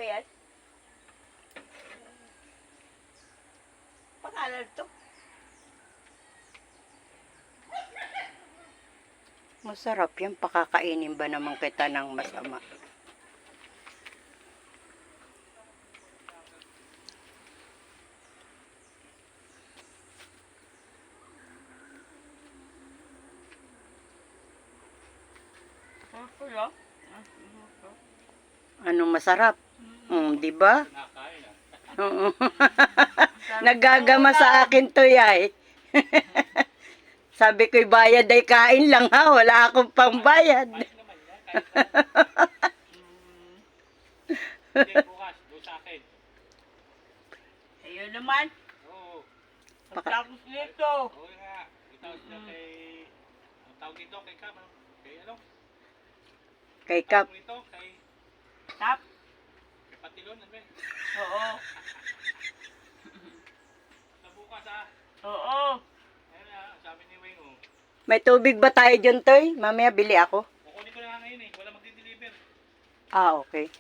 yan? Pangalan to? Masarap yan. Pakakainin ba naman kita ng masama? Anong masarap? Di ba? Oo. Nagagama sa akin to, yay. Sabi ko'y bayad ay kain lang ha. Wala akong pangbayad. Bukas, doon sa akin. Ayun naman. Oo. Pagtapos nito. Oo nga. Itawag na kay... Ang tawag ito kay Kam. Kay ano? Kay Kap. Tawag ito kay... Tap. Kay Patilon. Ano ba? Oo. Sa bukas ah. Oo. Ayun na. Sabi ni Weng oh. May tubig ba tayo dyan, Toy? Mamaya bili ako. Kukunin ko na nga ngayon eh. Wala magdi-deliver. Ah, okay.